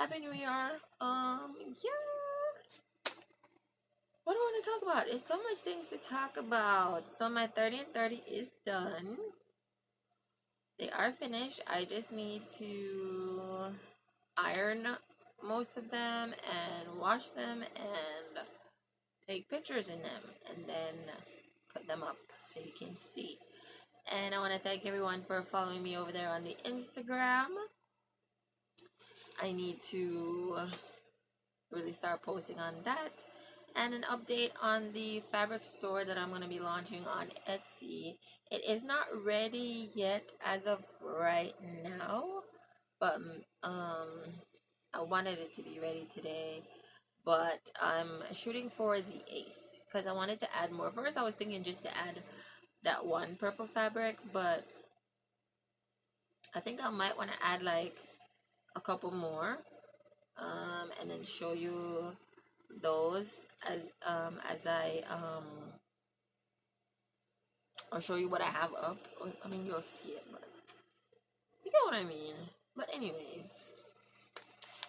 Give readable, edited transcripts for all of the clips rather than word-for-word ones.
Happy New Year. Yeah. What do I want to talk about? There's so much things to talk about. So my 30 and 30 is done. They are finished. I just need to iron most of them and wash them and take pictures in them and then put them up so you can see. And I want to thank everyone for following me over there on the Instagram. I need to really start posting on that, and an update on the fabric store that I'm going to be launching on Etsy. It is not ready yet as of right now, but I wanted it to be ready today, but I'm shooting for the 8th because I wanted to add more. First I was thinking just to add that one purple fabric, but I think I might want to add like a couple more, and then show you those as I'll show you what I have up. I mean, you'll see it, but you get what I mean. But anyways,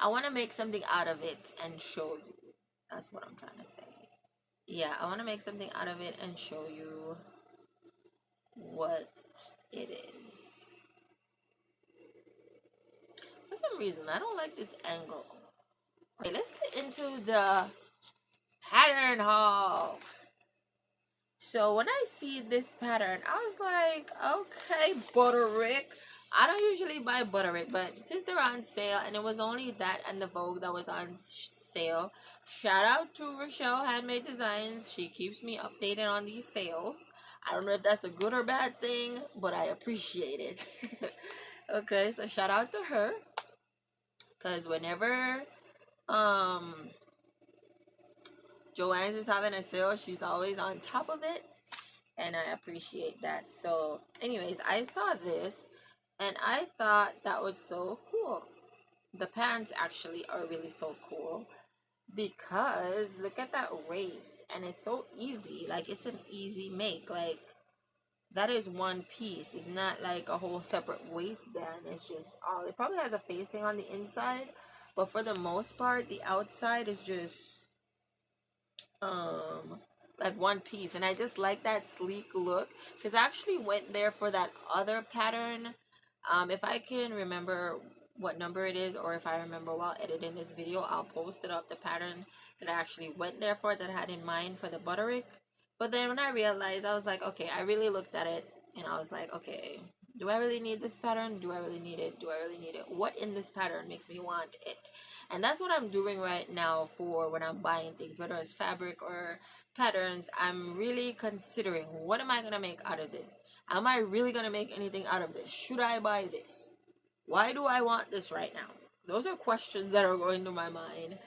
I want to make something out of it and show you. That's what I'm trying to say. Yeah, I want to make something out of it and show you what it is. For some reason, I don't like this angle. Okay, let's get into the pattern haul. So when I see this pattern, I was like, okay, Butterick. I don't usually buy Butterick, but since they're on sale, and it was only that and the Vogue that was on sale, shout out to Rochelle Handmade Designs. She keeps me updated on these sales. I don't know if that's a good or bad thing, but I appreciate it. Okay, so shout out to her. Because whenever Joann's is having a sale, she's always on top of it, and I appreciate that. So anyways, I saw this and I thought that was so cool. The pants actually are really so cool because look at that waist, and it's so easy. Like, it's an easy make. Like, that is one piece. It's not like a whole separate waistband. It's just all. It probably has a facing on the inside, but for the most part the outside is just um like one piece, and I just like that sleek look because I actually went there for that other pattern. If I can remember what number it is, or if I remember while editing this video, I'll post it up, the pattern that I actually went there for, that I had in mind for the Butterick. But then when I realized, I was like, okay, I really looked at it and I was like, okay, do I really need this pattern? Do I really need it? Do I really need it? What in this pattern makes me want it? And that's what I'm doing right now for when I'm buying things, whether it's fabric or patterns. I'm really considering, what am I going to make out of this? Am I really going to make anything out of this? Should I buy this? Why do I want this right now? Those are questions that are going through my mind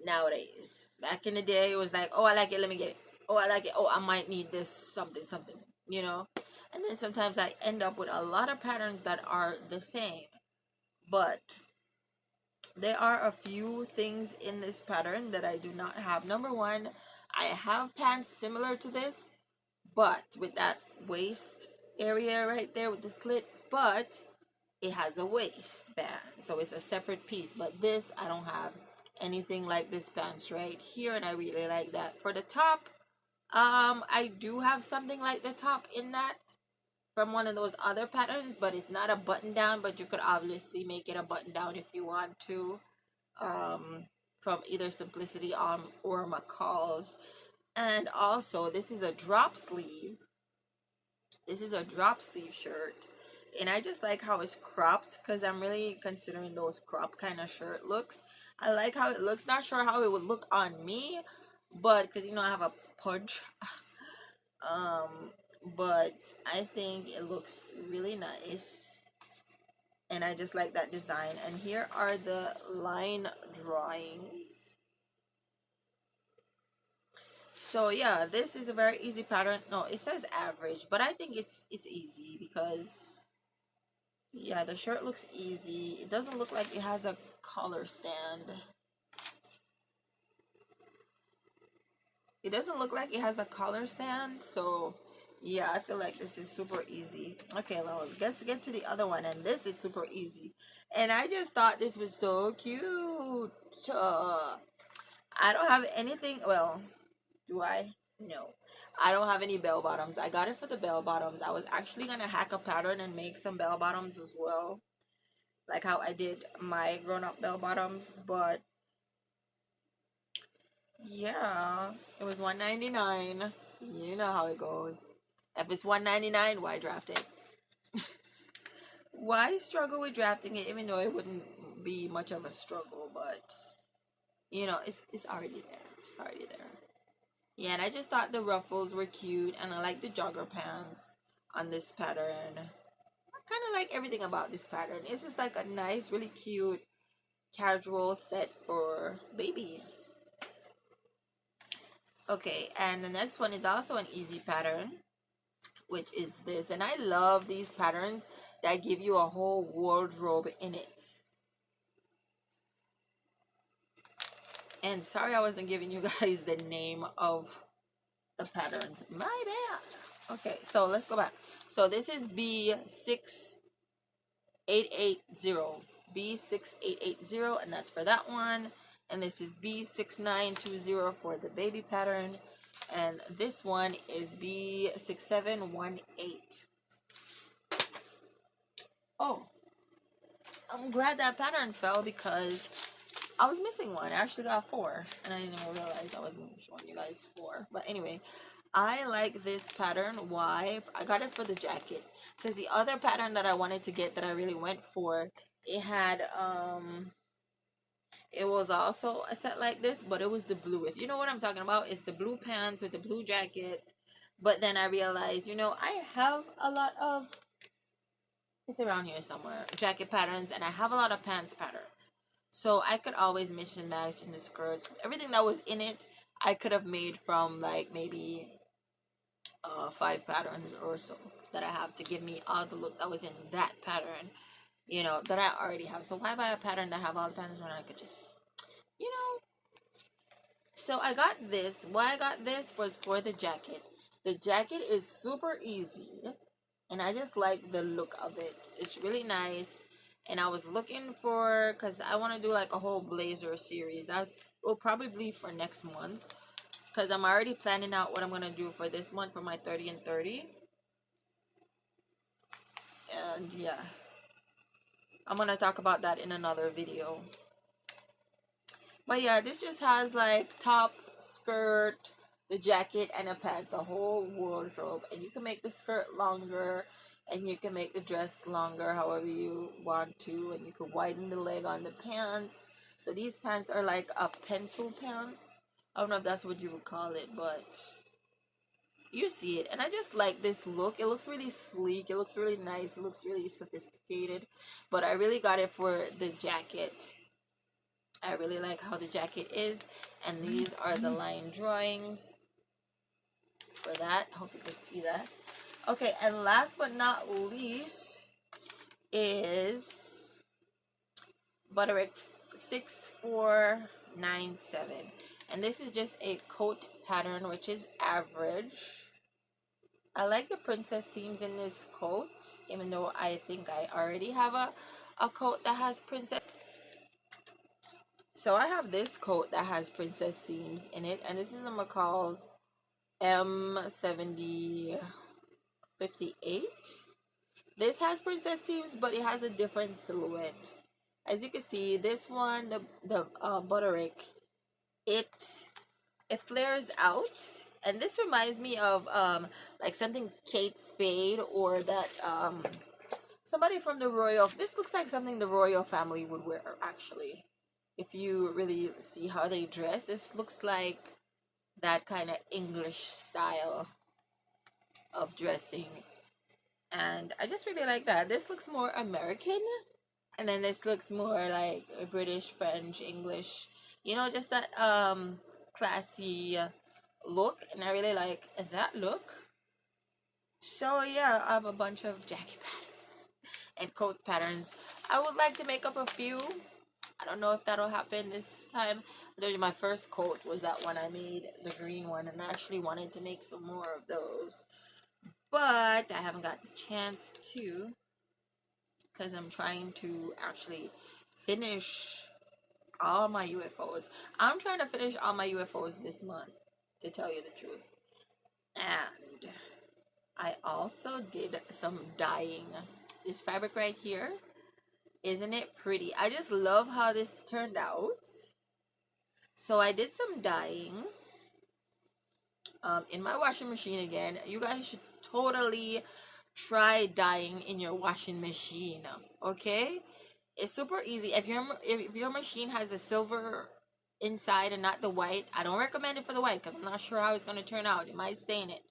nowadays. Back in the day, it was like, oh, I like it, let me get it. Oh, I like it. Oh, I might need this something, something, you know? And then sometimes I end up with a lot of patterns that are the same. But there are a few things in this pattern that I do not have. Number one, I have pants similar to this, but with that waist area right there with the slit, but it has a waistband, so it's a separate piece. But this, I don't have anything like this pants right here, and I really like that. For the top, I do have something like the top in that from one of those other patterns, but it's not a button down, but you could obviously make it a button down if you want to, from either Simplicity or McCall's. And also, this is a drop sleeve. This is a drop sleeve shirt, and I just like how it's cropped because I'm really considering those crop kind of shirt looks. I like how it looks. Not sure how it would look on me, but because I have a punch, but I think it looks really nice, and I just like that design. And here are the line drawings. So yeah, this is a very easy pattern. No, it says average, but I think it's easy because yeah, the shirt looks easy. It doesn't look like it has a collar stand. It doesn't look like it has a collar stand, so Yeah, I feel like this is super easy. Okay, well, let's get to the other one, and this is super easy. And I just thought this was so cute. I don't have anything. Well, do I? No. I don't have any bell bottoms. I got it for the bell bottoms. I was actually gonna hack a pattern and make some bell bottoms as well, like how I did my grown up bell bottoms. But yeah, it was 199. You know how it goes. If it's 199, why draft it? Why struggle with drafting it, even though it wouldn't be much of a struggle? But it's already there. It's already there. Yeah, and I just thought the ruffles were cute, and I like the jogger pants on this pattern. I kind of like everything about this pattern. It's just like a nice, really cute, casual set for baby. Okay, and the next one is also an easy pattern, which is this. And I love these patterns that give you a whole wardrobe in it. And sorry I wasn't giving you guys the name of the patterns. My bad. Okay, so let's go back. So this is B6880. B6880, and that's for that one. And this is B6920 for the baby pattern. And this one is B6718. Oh, I'm glad that pattern fell because I was missing one. I actually got four, and I didn't even realize I wasn't showing you guys four. But anyway, I like this pattern. Why? I got it for the jacket because the other pattern that I wanted to get that I really went for, it had it was also a set like this, but it was the blue. If you know what I'm talking about, it's the blue pants with the blue jacket. But then I realized, I have a lot of, it's around here somewhere, jacket patterns, and I have a lot of pants patterns. So I could always mix and match in the skirts. Everything that was in it, I could have made from like maybe 5 patterns or so that I have to give me all the look that was in that pattern, that I already have. So why buy a pattern that have all the patterns when I could just, you know? So I got this. Why I got this was for the jacket. The jacket is super easy, and I just like the look of it. It's really nice. And I was looking for, because I want to do like a whole blazer series. That will probably be for next month, because I'm already planning out what I'm going to do for this month for my 30 and 30. And yeah, I'm going to talk about that in another video. But yeah, this just has like top, skirt, the jacket, and the pants, a whole wardrobe. And you can make the skirt longer, and you can make the dress longer however you want to, and you can widen the leg on the pants. So these pants are like a pencil pants. I don't know if that's what you would call it, but you see it. And I just like this look. It looks really sleek. It looks really nice. It looks really sophisticated. But I really got it for the jacket. I really like how the jacket is. And these are the line drawings for that. I hope you can see that. Okay, and last but not least is Butterick 6497. And this is just a coat pattern, which is average. I like the princess themes in this coat, even though I think I already have a coat that has princess. So I have this coat that has princess themes in it, and this is a McCall's M7058. This has princess themes, but it has a different silhouette. As you can see, this one, the Butterick, it flares out, and this reminds me of like something Kate Spade or that somebody from the royal. This looks like something the royal family would wear actually. If you really see how they dress, this looks like that kind of English style of dressing. And I just really like that. This looks more American, and then this looks more like British, French, English. Just that classy look, and I really like that look. So yeah, I have a bunch of jacket patterns and coat patterns. I would like to make up a few. I don't know if that'll happen this time. My first coat was that one I made, the green one, and I actually wanted to make some more of those. but I haven't got the chance to because I'm trying to actually finish all my UFOs. I'm trying to finish all my UFOs this month, to tell you the truth. And I also did some dyeing. This fabric right here, isn't it pretty? I just love how this turned out. So I did some dyeing in my washing machine again. You guys should totally try dyeing in your washing machine. Okay, it's super easy. If your machine has a silver inside and not the white, I don't recommend it for the white because I'm not sure how it's gonna turn out. It might stain it.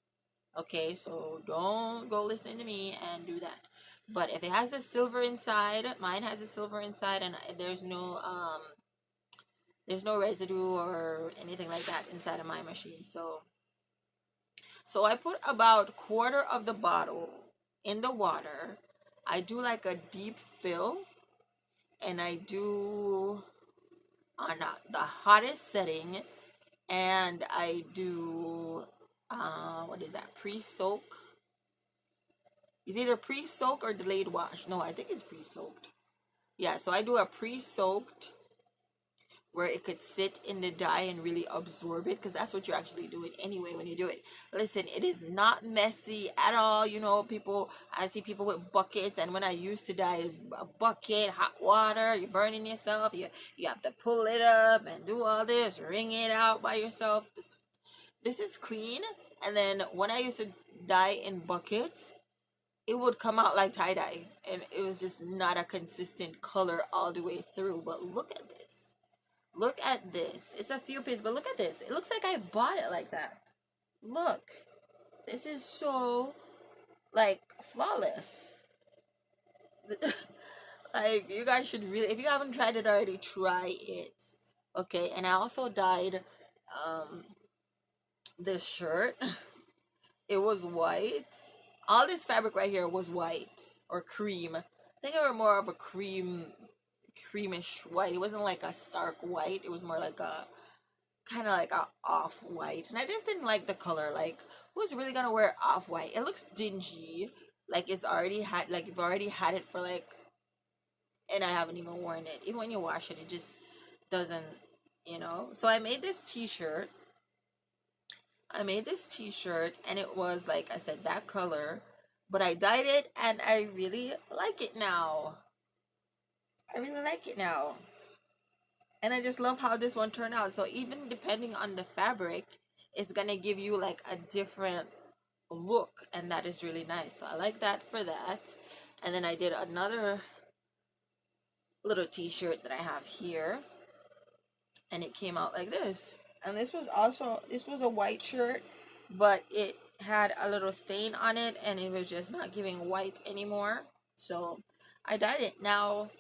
Okay, so don't go listening to me and do that. But if it has the silver inside, mine has the silver inside, and there's no residue or anything like that inside of my machine. So I put about quarter of the bottle in the water. I do like a deep fill, and I do on the hottest setting, and I do what is that, pre-soak? It's either pre-soak or delayed wash. No, I think it's pre-soaked. Yeah, so I do a pre-soaked where it could sit in the dye and really absorb it, because that's what you're actually doing anyway when you do it. Listen, it is not messy at all. I see people with buckets, and when I used to dye a bucket, hot water, you're burning yourself. You have to pull it up and do all this, wring it out by yourself. This is clean. And then when I used to dye in buckets, it would come out like tie-dye, and it was just not a consistent color all the way through. But look at this. Look at this. It's a few pieces, but look at this. It looks like I bought it like that. Look. This is so, like, flawless. Like, you guys should really, if you haven't tried it already, try it. Okay, and I also dyed this shirt. It was white. All this fabric right here was white or cream. I think it was more of a creamish white. It wasn't like a stark white. It was more like a kind of like a off white, and I just didn't like the color. Like, who's really gonna wear off white? It looks dingy. Like you've already had it for like, and I haven't even worn it. Even when you wash it, it just doesn't. So I made this t-shirt, and it was, like I said, that color, but I dyed it, and I really like it now. I really like it now. And I just love how this one turned out. So even depending on the fabric, it's gonna give you like a different look, and that is really nice. So I like that for that. And then I did another little t-shirt that I have here, and it came out like this. And this was a white shirt, but it had a little stain on it, and it was just not giving white anymore. So I dyed it. Now,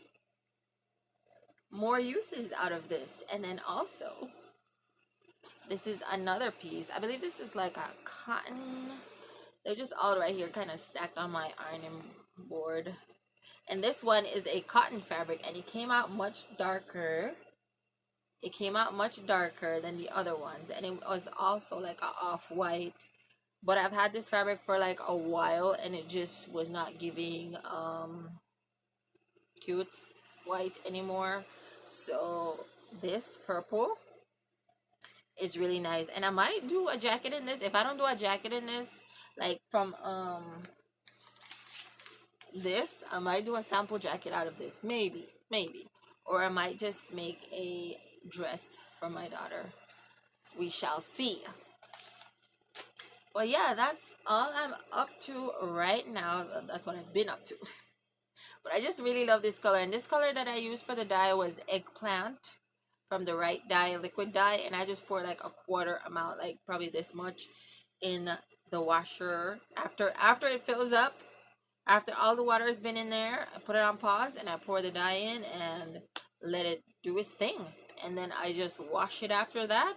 more uses out of this. And then also, this is another piece. I believe this is like a cotton. They're just all right here, kind of stacked on my ironing board. And this one is a cotton fabric, and it came out much darker. It came out much darker than the other ones, and it was also like a off-white. But I've had this fabric for like a while, and it just was not giving cute white anymore. So this purple is really nice, and I might do a jacket in this. If I don't do a jacket in this, like from this, I might do a sample jacket out of this, maybe, or I might just make a dress for my daughter. We shall see. Well, yeah, that's all I'm up to right now. That's what I've been up to. But I just really love this color, and this color that I used for the dye was eggplant from the Right Dye liquid dye, and I just poured like a quarter amount, like probably this much, in the washer. After it fills up, after all the water has been in there, I put it on pause, and I pour the dye in and let it do its thing. And then I just wash it after that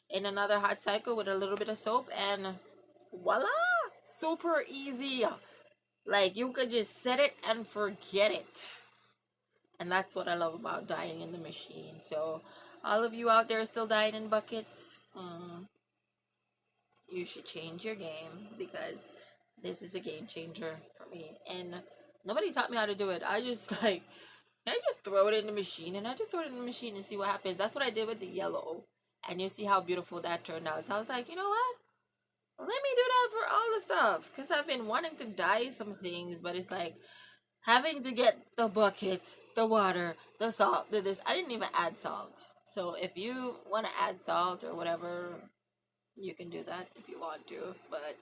in another hot cycle with a little bit of soap, and voila! Super easy. Like, you could just set it and forget it. And that's what I love about dyeing in the machine. So, all of you out there still dyeing in buckets, you should change your game, because this is a game changer for me. And nobody taught me how to do it. I just like, I just throw it in the machine, and I just throw it in the machine and see what happens. That's what I did with the yellow. And you see how beautiful that turned out. So I was like, you know what? Let me do that for all the stuff. Because I've been wanting to dye some things, but it's like having to get the bucket, the water, the salt, the this. I didn't even add salt. So if you want to add salt or whatever, you can do that if you want to. But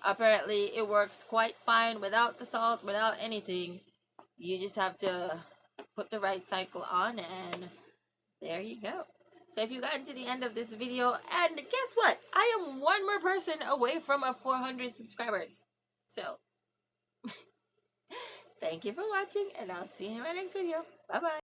apparently it works quite fine without the salt, without anything. You just have to put the right cycle on, and there you go. So if you got to the end of this video, and guess what? I am one more person away from a 400 subscribers. So thank you for watching, and I'll see you in my next video. Bye bye.